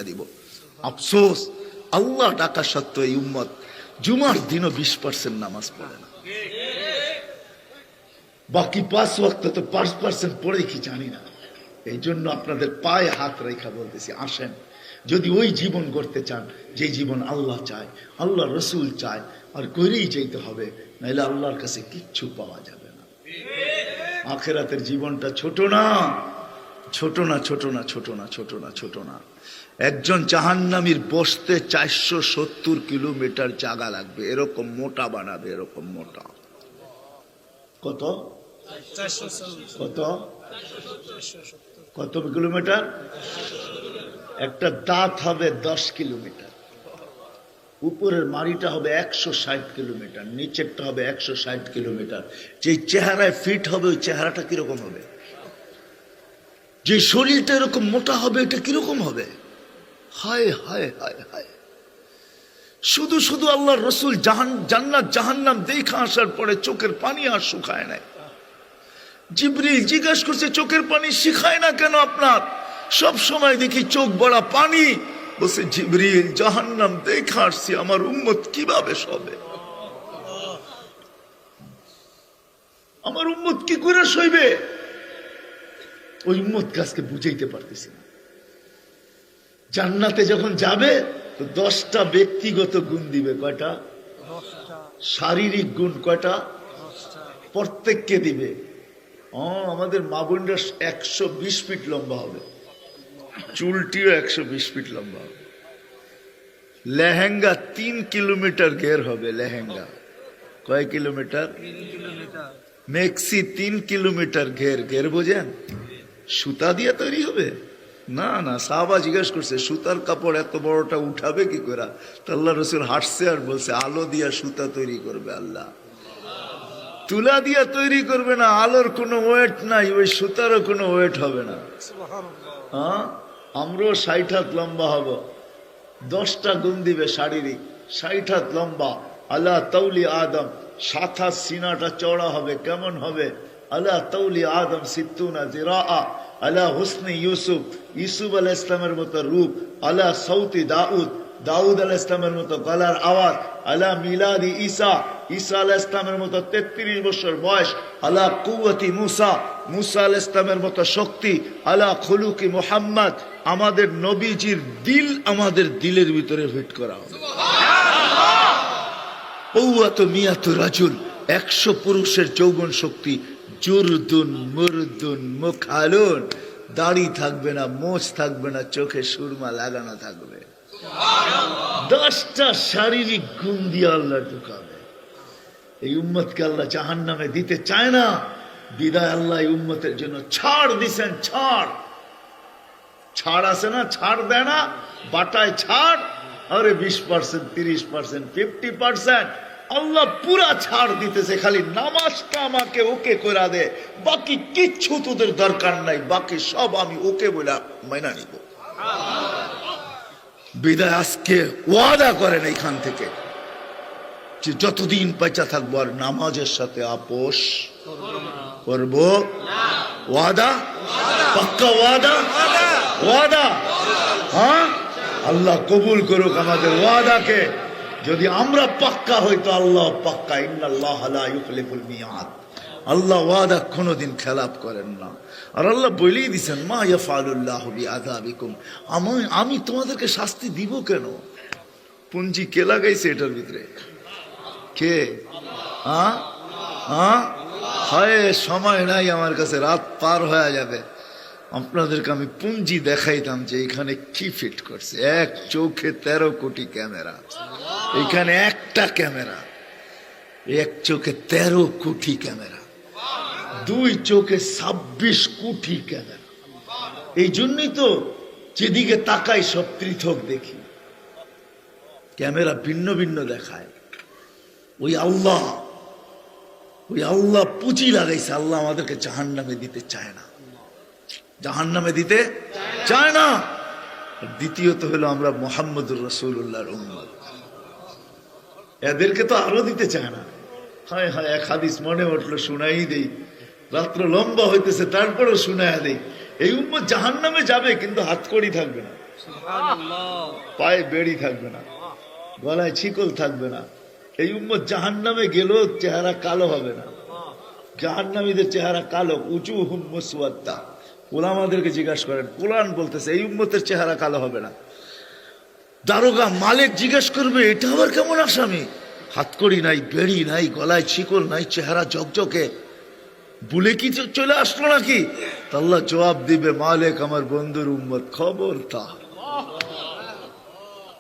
দিব। আফসোস, আল্লাহ ডাকা সত্ত্বেও এই উম্মত জুমার দিনও 20% নামাজ পড়ে না। বাকি 5 ওয়াক্ত তো 5% পড়ে কি জানি না। এই জন্য আপনাদের পায়ে হাত রেখা বলতেছি, আসেন, যদি ওই জীবন গড়তে চান যে জীবন আল্লাহ চায়, আল্লাহ রসুল চায়, আর করেই যেতে হবে, নাহলে আল্লাহর কাছে কিচ্ছু পাওয়া যাবে না। আখিরাতের জীবনটা ছোট না, ছোট না, ছোট না, ছোট না, ছোট না, ছোট না। একজন জাহান্নামীর বসতে 470 কিলোমিটার জায়গা লাগবে, এরকম মোটা বানাবে, এরকম মোটা। কত কত কত কিলোমিটার? একটা দাঁত হবে 10 কিলোমিটার, উপরের মাড়িটা হবে 160 কিলোমিটার, নিচেরটা হবে 160 কিলোমিটার। যে চেহারায় ফিট হবে ওই চেহারাটা কিরকম হবে? যে শরীরটা এরকম মোটা হবে এটা কিরকম হবে? হায় হায় হায় হায়। শুধু শুধু আল্লাহর রসুল জান্নাত জাহান্নাম দেখা আসার পরে চোখের পানি আর শুকায় নাই। জিবরিল জিজ্ঞাসা করছে, চোখের পানি শিখায় না কেন আপনার? সব সময় দেখি চোখ বড়া পানি। বলছে, জিবরিল জাহান্নাম দেখা আসছি, আমার উম্মত কিভাবে সবে? আমার উম্মত কি করে সইবে? ওই উম্মতকে আজকে বুঝাইতে পারতেছি না। জান্নাতে যখন যাবে তো 10টা ব্যক্তিগত গুণ দিবে। কয়টা? শারীরিক গুণ কয়টা? প্রত্যেককে দিবে। আমাদের মা বোনরা 120 ফিট লম্বা হবে, চুলটিও 120 ফিট লম্বা হবে। লেহেঙ্গা 3 কিলোমিটার ঘের হবে। লেহেঙ্গা কয় কিলোমিটার? মেক্সি 3 কিলোমিটার ঘের। ঘের বোঝেন? সুতা দিয়ে তৈরি হবে? না না, সাহাবা জিজ্ঞেস করছে, সুতার কাপড় এত বড়টা উঠাবে কি করে? তো আল্লাহ রসুল হাসছে আর বলছে, আলো দিয়া সুতা তৈরি করবে আল্লাহ, তুলা দিয়া তৈরি করবে না। আলোর কোনো ওয়েট নাই, ওই সুতারও কোনো ওয়েট হবে না। হ্যাঁ, আমরাও 60 হাত লম্বা হব। 10টা গুণ দিবে শারীরিক। 60 হাত লম্বা। আল্লাহ তাউলি আদম, 7 হাত সিনাটা চওড়া হবে। কেমন হবে? আল্লাহ তাউলি আদম 60 জিরাআ। আল্লাহ হুসনি ইউসুফ, ইউসুফ আলাইহিস ইসলামের মতো রূপ। আল্লাহ সৌতি দাউদ, দাউদ আলাইহিস ইসলামের মতো গলার আওয়াজ। আল্লাহ মিলাদি ঈসা, ঈসা আলাইহিস ইসলামের মতো 33 বছর বয়স। আল্লাহ কুওয়াতি মুসা, মুসা আলাইহিস ইসলামের মতো শক্তি। আল্লাহ খুলুকি মুহাম্মদ, আমাদের নবীজির দিল আমাদের দিলের ভিতরে ফিট করা হবে। কুওয়াতু মিয়াতু রাজুল, 100 পুরুষের যৌবন শক্তি। জুরদুন মুরদুন মুখালুন, দাড়ি থাকবে না, মোচ থাকবে না, চোখে সুরমা লাগানো থাকবে। 10টা শারীরিক গুণ দিয়ে আল্লাহ ঢুকাবে। এই উম্মতকে আল্লাহ জাহান্নামে দিতে চায় না, বিদায় আল্লাহ এই উম্মতের জন্য ছাড় দিছেন। ছাড়, ছাড় আছে না? ছাড় দেয় না? বাটায় ছাড়। আরে 20%, 30%, 50% আল্লাহ পুরা ছাড় দিতেছে। খালি নামাজটা আমাকে ওকে করে দে, বাকি কিচ্ছু তোদের দরকার নাই, বাকি সব আমি ওকে বলে মাইনা নিব। বিদায় আজকে ওয়াদা করেন এইখান থেকে যে যতদিন বেঁচে থাকবো আর নামাজের সাথে আপোষ করবো। ওয়াদা? পাক্কা ওয়াদা? ওয়াদা? হ্যাঁ, আল্লাহ কবুল করুক আমাদের ওয়াদাকে। যদি আমরা পাক্কা হইতো আল্লাহ পাক্কা। ইন্নাল্লাহ লা ইউখলিফুল মিয়াদ, আল্লাহ ওয়াদা কোনোদিন খেলাপ করেন না। আর আল্লাহ বলেই দিছেন, মা ইয়াফআলুল্লাহু বিআযাবিকুম, আমি তোমাদেরকে শাস্তি দিব কেন? পুঞ্জি কে লাগাইছে এটার ভিতরে? কে? হায়, সময় নাই আমার কাছে, রাত পার হয়ে যাবে। আপনাদেরকে আমি পুঞ্জি দেখাইতাম যে এখানে কি ফিট করছে। এক চোখে 13 কোটি ক্যামেরা, এখানে একটা ক্যামেরা। এক চোখে 13 কোটি ক্যামেরা, 2 চোখে 26 কোটি ক্যামেরা। এই জন্যই তো যেদিকে তাকাই সব পৃথক দেখি, ক্যামেরা ভিন্ন ভিন্ন দেখায়। ওই আল্লাহ পুঁজি লাগাইছে। আল্লাহ আমাদেরকে জাহান্নামে দিতে চায় না, জাহান্নামে দিতে চায় না। দ্বিতীয়ত হলো আমরা মুহাম্মদুর রাসূলুল্লাহর উম্মত, এদেরকে তো আরো দিতে চায় না। হায় হায়, এক হাদিস মনে উঠলো, শুনাই দেই। রাত্র লম্বা হইতেছে তারপরেও শুনাইয়া দেই। এই উম্মত জাহান্নামে যাবে কিন্তু হাতকড়ি থাকবে না। পায়ে বেড়ি থাকবে না, গলায় ছিকল থাকবে না। এই উম্মত জাহান্নামে গেলেও চেহারা কালো হবে না। জাহান্নামীদের চেহারা কালো, উঁচু হুম মুসওয়াদ্দা। ওলামাদেরকে জিজ্ঞাসা করেন, কোরআন বলতেছে এই উম্মতের চেহারা কালো হবে না। দারোগা মালিক জিজ্ঞেস করবে এটা আবার কেমন আসামি, হাতকড়ি নাই, বেড়ি নাই, গলায় ছিকল নাই, চেহারা ঝকঝকে, ভুলে কি চলে আসলো নাকি? আল্লাহ জবাব দিবে মালিক আমার বন্ধুর উম্মত, খবরদার।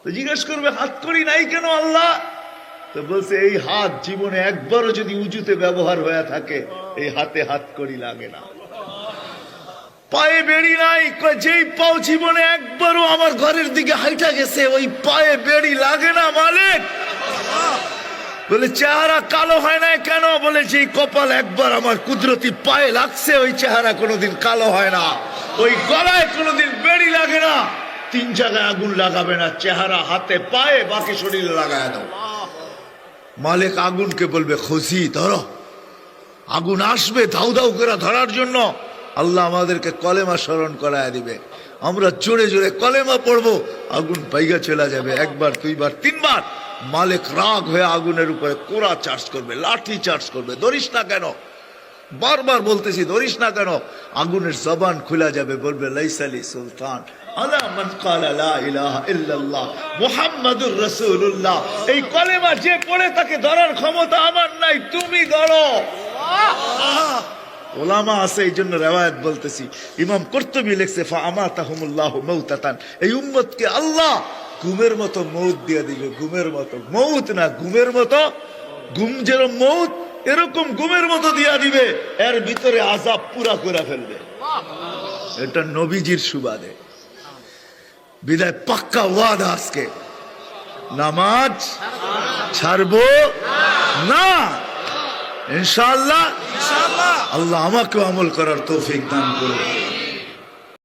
তো জিজ্ঞেস করবে হাতকড়ি নাই কেন আল্লাহ? তো বলছে এই হাত জীবনে একবারও যদি উজুতে ব্যবহার হয়ে থাকে এই হাতে হাতকড়ি লাগে না। পায়ে বেড়ি নাই, যেই পাও জীবনে একবারও আমার ঘরের দিকে হাইটা গেছে ওই পায়ে বেড়ি লাগে না মালিক। বলে চেহারা কালো হয় না কেন? বলে যেই কপাল একবার আমার কুদরতি পায়ে লাগছে ওই চেহারা কোনোদিন কালো হয় না। ওই গলায় কোনোদিন বেড়ি লাগে না। 3 জায়গায় আগুন লাগাবে না, চেহারা, হাতে, পায়ে, বাকি শরীরে লাগায় দাও। মালিক আগুনকে বলবে খুশি ধরো। আগুন আসবে ধাউ ধাউ করে ধরার জন্য। আল্লাহ আমাদেরকে কলেমা স্মরণ করায় দিবে, আমরা জোরে জোরে কলেমা পড়বো, আগুন পাইগা চলে যাবে। 1 বার 2 বার 3 বার মালিক রাগ হয়ে আগুনের উপরে কোড়া চার্জ করবে, লাঠি চার্জ করবে। ধরিস না কেন? বারবার বলতেছি ধরিস না কেন? আগুনের জবান খুলে যাবে, বলবে লাইসালি সুলতান আলা মান ক্বালা লা ইলাহা ইল্লাল্লাহ মুহাম্মাদুর রাসূলুল্লাহ। এই কলেমা যে পড়ে তাকে ধরার ক্ষমতা আমার নাই, তুমি ধরো। ওলামা আছে এই জন্য রেওয়ায়াত বলতেছি। ইমাম কুরতুবী লিখছে ফা আমাতাহুমুল্লাহু মাউতাতান, এই উম্মতকে আল্লাহ ঘুমের মতো মৌত দিয়ে দিবে। ঘুমের মতো মৌত না, ঘুমের মতো। ঘুম যেরকম মৌত এরকম ঘুমের মতো দিয়া দিবে, এর ভিতরে আযাব পুরা করে ফেলবে। এটা নবীজির সুবাদে। বিদায় পাক্কা ওয়াদা আজকে নামাজ ছাড়বো না ইনশাআল্লাহ। আল্লাহ আমাকে আমল করার তৌফিক দান করুন।